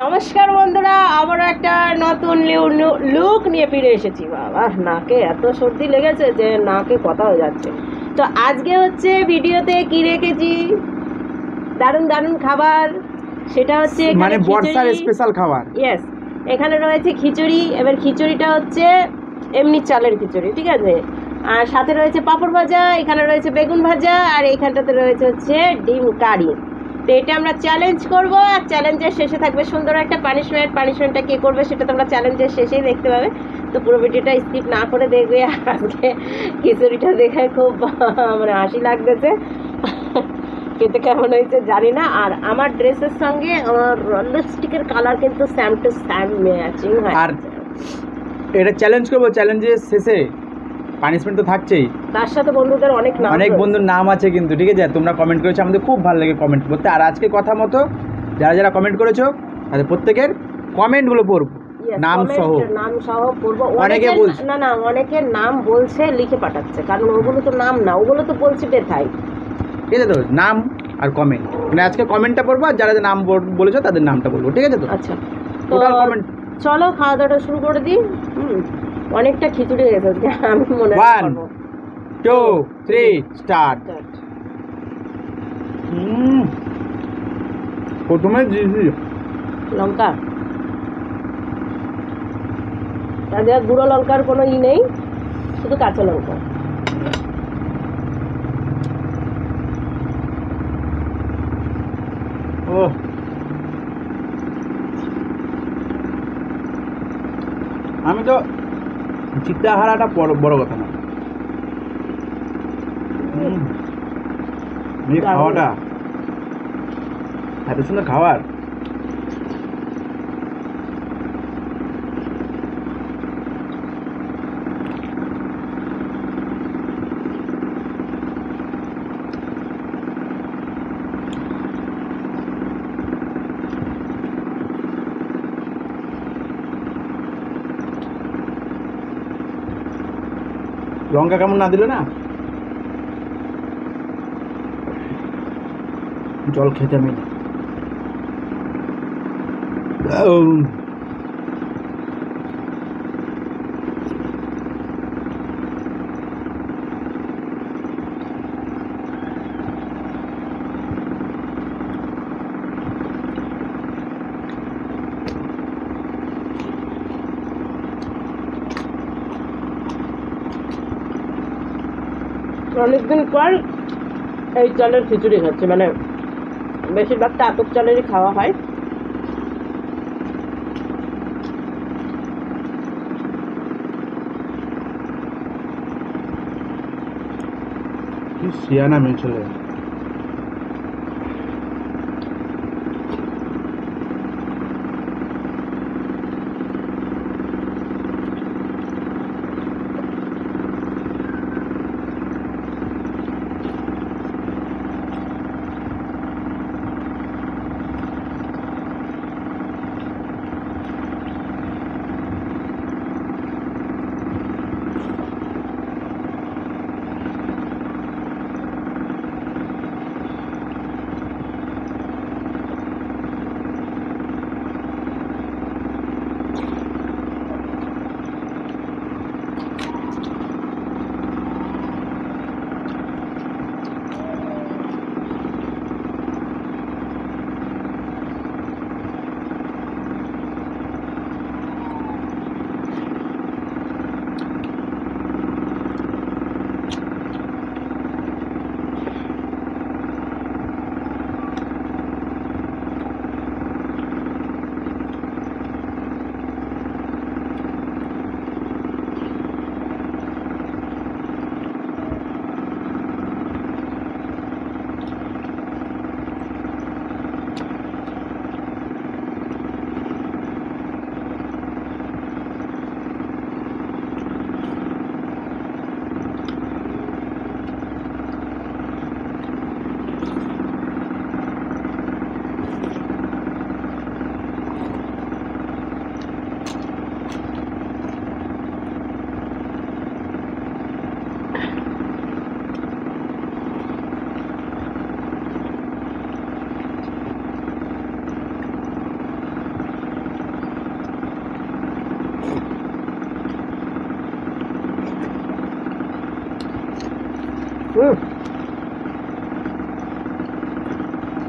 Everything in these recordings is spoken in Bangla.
নমস্কার বন্ধুরা, আবারও একটা নতুন লুক নিয়ে ফিরে এসেছি। বাবা, নাকে এত সর্দি লেগেছে যে নাকে কথা হয়ে যাচ্ছে। তো আজকে হচ্ছে ভিডিওতে কি রেখেছি, দারুণ দারুণ খাবার। সেটা হচ্ছে মানে বর্ষার স্পেশাল খাবার। ইয়েস, এখানে রয়েছে খিচুড়ি। এবার খিচুড়িটা হচ্ছে এমনি চালের খিচুড়ি, ঠিক আছে। আর সাথে রয়েছে পাঁপড় ভাজা, এখানে রয়েছে বেগুন ভাজা, আর এইখানটাতে রয়েছে হচ্ছে ডিম কারি। তো এটা আমরা চ্যালেঞ্জ করব, আর চ্যালেঞ্জের শেষে থাকবে সুন্দর একটা পানিশমেন্টটা কে করবে সেটা তোমরা চ্যালেঞ্জের শেষেই দেখতে পাবে। তো পুরো ভিডিওটা স্কিপ না করে দেখবে। আজকে খিচুড়িটা দেখে খুব মানে হাসি লাগতেছে, খেতে কেমন হয়েছে জানি না। আর আমার ড্রেসের সঙ্গে আমার লিপস্টিকের কালার কিন্তু স্যাম টু স্যাম ম্যাচিং হয়। আর এটা চ্যালেঞ্জ করবো, চ্যালেঞ্জের শেষে পানিশমেন্ট তো থাকছেই। তার সাথে বন্ধুদের অনেক বন্ধুর নাম আছে কিন্তু, ঠিক আছে। তোমরা কমেন্ট করেছো, আমাদের খুব ভালো লাগে কমেন্ট করতে। আর আজকে কথা মতো যারা যারা কমেন্ট করেছো তাদের প্রত্যেকের কমেন্টগুলো পড়বো নাম সহ পড়বো। অনেকে বলছে না, অনেকের নাম বলছে লিখে পাঠাচ্ছে, কারণ ওগুলো তো নাম না, ওগুলো তো বলছি বেথাই, ঠিক আছে। তো নাম আর কমেন্ট, মানে আজকে কমেন্টটা পড়বো, আর যারা নাম বলেছো তাদের নামটা বলবো, ঠিক আছে। তো আচ্ছা, তো চলো খাওয়া দাওয়াটা শুরু করে দিই। অনেকটা খিচুড়ি হয়ে গেছে, আমি মনে হয় 1 2 3 স্টার্ট। প্রথমে লঙ্কা, তাদের গুঁড়ো লঙ্কার কোনো নেই, শুধু কাঁচা লঙ্কা। ও, আমি তো চিত্রা হারাটা বড় কথা না, খাওয়াটা এত সুন্দর খাবার। লঙ্কা কেমন না দিল না, জল খেতে আমি অনেকদিন পর এই চালের খিচুড়ি খাচ্ছি, মানে বেশিরভাগটা আতপ চালেরই খাওয়া হয়। কি সিয়ানা মেয়ে ছেলে।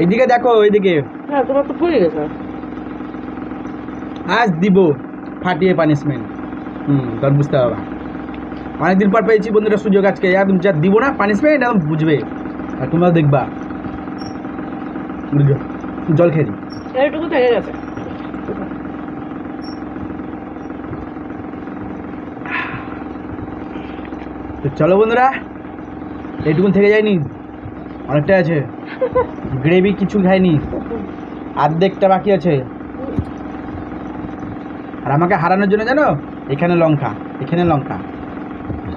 এইদিকে দেখো, এইদিকে হ্যাঁ তোমার তো ফুলে গেছে। আজ দিব ফাটিয়ে পানিশমেন্ট। তখন বুঝতে পারবা। অনেকদিন পর পেয়েছি বন্ধুরা সুযোগ আজকে, একদম যা দিব না পানিশমেন্ট একদম বুঝবে, আর তোমরাও দেখবা। জল খেয়ে দিই। এইটুকু থেকে গেছে। তো চলো বন্ধুরা, এইটুকুন থেকে যায়নি, অনেকটা আছে। গ্রেভি কিছু খাইনি, অর্ধেকটা বাকি আছে। আর আমাকে হারানোর জন্য জানো, এখানে লঙ্কা, এখানে লঙ্কা,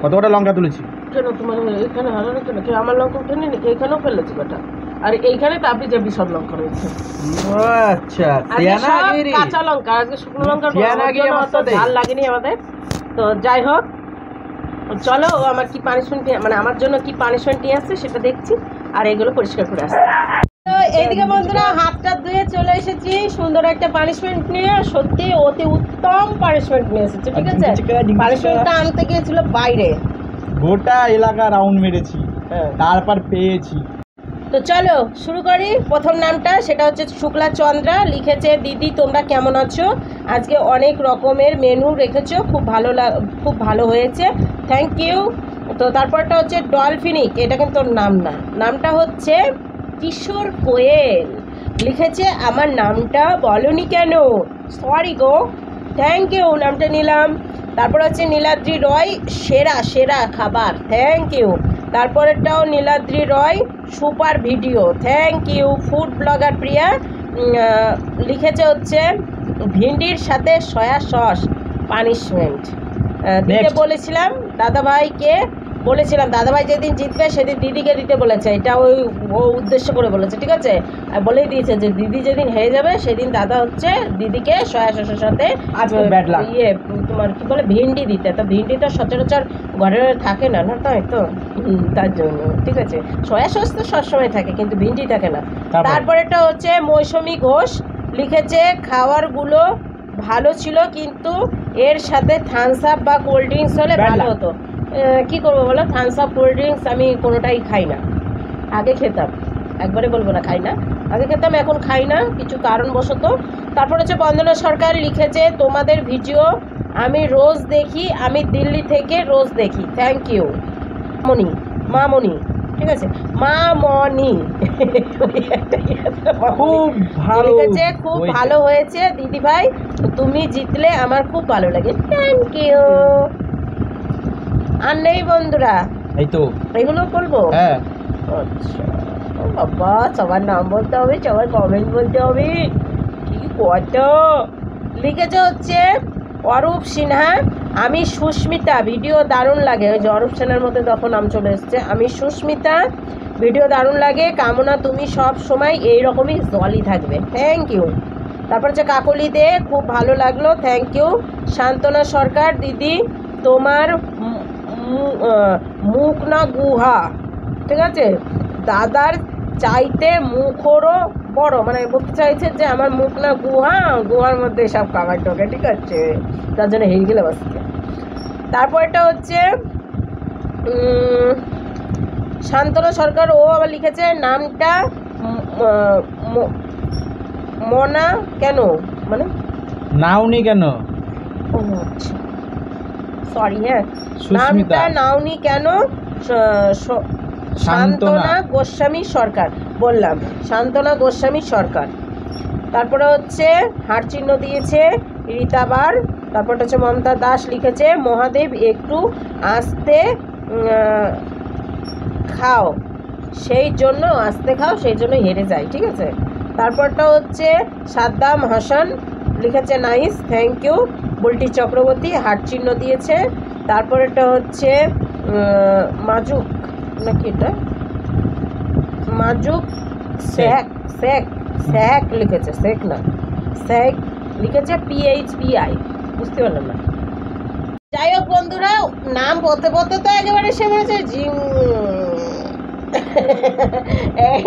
কত কটা লঙ্কা তুলেছি। কেন তোমার এখানে হারানো কেন? কে আমার লঙ্কা উঠেনি নাকি? এখানেও ফেলেছি কটা। আর এইখানে তাপি যাবি সব লঙ্কা রয়েছে। আচ্ছা, কাঁচা লঙ্কা, আজকে শুকনো লঙ্কা অত ঝাল লাগেনি আমাদের। তো যাই হোক, চলো আমার কি পানিশমেন্ট, মানে আমার জন্য কি পানিশমেন্ট নিয়ে আসছে সেটা দেখছি, আর এগুলো পরিষ্কার করে আসছে। তো এইদিকে বন্ধুরা হাতটা ধুয়ে চলে এসেছি সুন্দর একটা পানিশমেন্ট নিয়ে। সত্যি অতি উত্তম পানিশমেন্ট নিয়ে এসেছে, ঠিক আছে। পানিশমেন্টটা আনতে গিয়েছিল বাইরে, গোটা এলাকা রাউন্ড মেরেছি, তারপর পেয়েছি। তো চলো শুরু করি। প্রথম নামটা সেটা হচ্ছে শুক্লা চন্দ্রা, লিখেছে দিদি তোমরা কেমন আছো, আজকে অনেক রকমের মেনু রেখেছো, খুব ভালো হয়েছে, থ্যাংক ইউ। তো তারপরটা হচ্ছে ডলফিনিক, এটা কিন্তু ওর নাম না, নামটা হচ্ছে কিশোর কোয়েল, লিখেছে আমার নামটা বলনি কেন, সরি গো, থ্যাংক ইউ, নামটা নিলাম। তারপর হচ্ছে নীলাদ্রি রয়, সেরা সেরা খাবার, থ্যাংক ইউ। তারপরেরটাও Niladri Roy, super video, thank you. Food blogger Priya লিখেছে হচ্ছে ভিন্ডির সাথে সয়া সস পানিশমেন্ট দিতে বলেছিলাম দাদাভাইকে, বলেছিলাম দাদাভাই যেদিন জিতবে সেদিন দিদিকে দিতে বলেছে, এটা ও উদ্দেশ্য করে বলেছে, ঠিক আছে। আর বলেই দিয়েছে যে দিদি যেদিন হেরে যাবে সেদিন দাদা হচ্ছে দিদিকে সয়া সসের সাথে ইয়ে তোমার কি বলে ভিন্ডি দিতে। তো ভিন্ডি তো সচরাচর ঘরে থাকে না, না তাই তো, তার জন্য ঠিক আছে। সয়া সস তো সবসময় থাকে কিন্তু ভিন্ডি থাকে না। তারপরেটা হচ্ছে মৌসুমী ঘোষ, লিখেছে খাবারগুলো ভালো ছিল কিন্তু এর সাথে থামস আপ বা কোল্ড ড্রিঙ্কস হলে ভালো হতো। কি করবো বলো, থামস আপ কোল্ড ড্রিঙ্কস আমি কোনোটাই খাই না, আগে খেতাম, একবারে বলবো না খাই না, আগে খেতাম এখন খাই না কিছু কারণবশত। তারপর হচ্ছে বন্দনা সরকার লিখেছে তোমাদের ভিডিও আমি রোজ দেখি, আমি দিল্লি থেকে রোজ দেখি, থ্যাংক ইউ মনি, মা মনি, ঠিক আছে, মা মনি, খুব ভালো লিখেছে খুব ভালো হয়েছে দিদি ভাই, তুমি জিতলে আমার খুব ভালো লাগে, থ্যাংক ইউ। আর নেই বন্ধুরা, এই তো এগুলো বলবো। হ্যাঁ আচ্ছা ও বাবা, সবার নাম বলতে হবে, সবার কমেন্ট বলতে হবে, কি কত লিখেছে হচ্ছে অরূপ সিনহা, আমি সুস্মিতা, ভিডিও দারুণ লাগে, ওই যে অরূপ সিনহার মধ্যে তখন নাম চলে এসছে, আমি সুস্মিতা, ভিডিও দারুণ লাগে, কামনা তুমি সব সময় এইরকমই জলই থাকবে, থ্যাংক ইউ। তারপর হচ্ছে কাকলি দে, খুব ভালো লাগলো, থ্যাংক ইউ। শান্তনা সরকার, দিদি তোমার মুখ না গুহা, ঠিক আছে, দাদার চাইতে মুখরও বড়, মানে বলতে চাইছে যে আমার মুখ না গুহা, গুহার মধ্যে সব খাবার ঢোকে, ঠিক আছে, তার জন্য হেরে গেলে বাসকে। তারপরটা হচ্ছে শান্তনা সরকার, ও আবার লিখেছে নামটা মনা কেন, মানে নাওনি কেন, ও আচ্ছা সরি, হ্যাঁ নামটা নাওনি কেন, শান্তনা গোস্বামী সরকার, বললাম শান্তনা গোস্বামী সরকার। তারপরে হচ্ছে হাড় চিহ্ন দিয়েছে রীতাবার। তারপরটা হচ্ছে মমতা দাস লিখেছে মহাদেব একটু আস্তে খাও সেই জন্য, আস্তে খাও সেই জন্য হেরে যায়, ঠিক আছে। তারপরটা হচ্ছে সাদ্দাম হাসান লিখেছে nice, thank you. Bulti Chakraborty heart চিহ্ন দিয়েছে। তারপরেটা হচ্ছে মাজুক নাকি, এটা মাজুক শেখ, শেখ শেখ লিখেছে, শেখ না শেখ লিখেছে, PHPI, বুঝতে পারলাম না। যাই হোক বন্ধুরা, নাম বলতে বলতে তো একেবারে সে বলেছে জিম,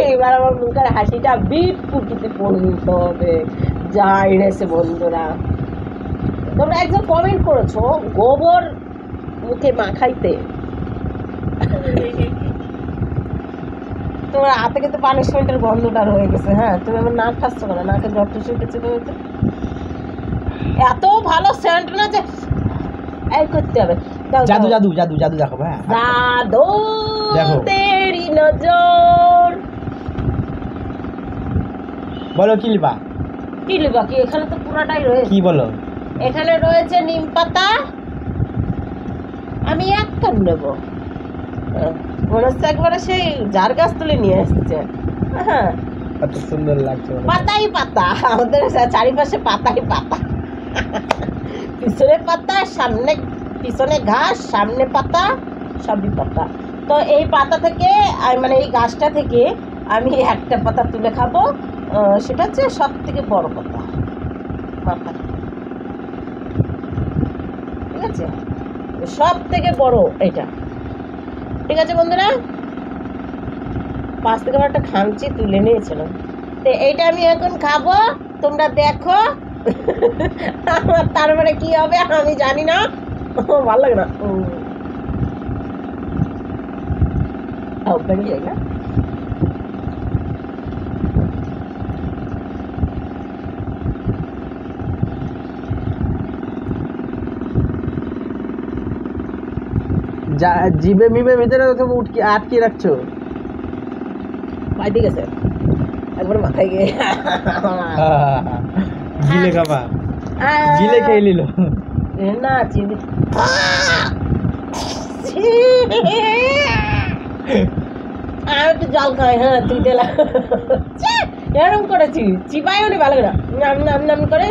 এইবার আমার মুখের হাসিটা বিট ফুটিতে পরিণত হবে, যাই রেছে বন্ধুরা। তোমরা একজন কমেন্ট করেছো গোবর মুখে মাখাইতে, তোমার হাতে কিন্তু পানিশমেন্টের গন্ধটা রয়ে গেছে। হ্যাঁ, তুমি আমার নাক খাচ্ছ কেন? নাকে জ্বর টুসে উঠেছে তো। এত ভালো সেন্ট না যে এই করতে হবে। জাদু জাদু জাদু জাদু দেখো ভাই, জাদু দেখো। তেরি নজর। বলো কি লিবা? কি লিবা কি? এখানে তো পুরাটাই রয়েছে। কি বলো? এখানে রয়েছে নিম পাতা, আমি এক কাপ নেব। মনে হচ্ছে একবারে সেই যার গাছ তুলে নিয়ে আসছে। হ্যাঁ, কত সুন্দর লাগছে। পাতাই পাতা, আমাদের চারিপাশে পাতাই পাতা। পিছনে পাতা, সামনে পিছনে ঘাস, সামনে পাতা, সবই পাতা। তো এই পাতা থেকে মানে এই গাছটা থেকে আমি একটা পাতা তুলে খাবো। সেটা হচ্ছে সব থেকে বড় পাতা, মাথা। ঠিক আছে, সব থেকে বড় এটা। ঠিক আছে বন্ধুরা, পাশ থেকে আমার একটা খামচি তুলে নিয়েছিলাম, তো এইটা আমি এখন খাবো। তোমরা দেখো আমার তারপরে কি হবে আমি জানি না। ভালো লাগে না, বেরিয়ে যায় না। জিভে মিভে ভিতরে তুমি আটকে রাখছো। পাইতে গেছে একবার মাথায় গিয়ে। জিলে খাবা, জিলে খেয়ে নিল না চিনি। আমি একটু জল খাই। হ্যাঁ, তুই দিলা এরকম করেছি, চিবাইও নি ভালো না, নাম নাম নাম করে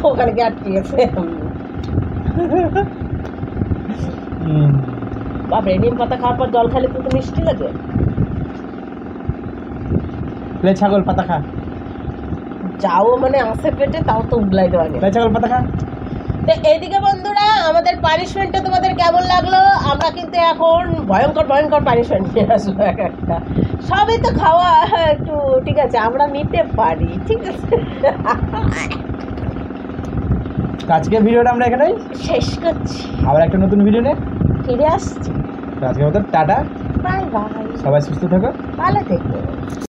ওখানে গিয়ে আটকে গেছে। বাপরে, নিম পাতা খাওয়ার পর জল খাইলে তো মিষ্টি লাগে। ছাগল পাতা খা, যাও মানে আসে পেটে, তাও তো উগলাই দেওয়া নেই। ছাগল পাতা খা। তো এইদিকে বন্ধুরা, আমাদের পানিশমেন্টটা তোমাদের কেমন লাগলো? আমরা কিন্তু এখন ভয়ঙ্কর ভয়ঙ্কর পানিশমেন্ট নিয়ে আসবো এক একটা। সবই তো খাওয়া একটু ঠিক আছে, আমরা নিতে পারি। ঠিক আছে, আজকে ভিডিওটা আমরা এখানেই শেষ করছি। আবার একটা নতুন ভিডিও নিয়ে ফিরে আসছি। আজকের মতো টাটা, বাই বাই, সবাই সুস্থ থাকো, ভালো থেকো।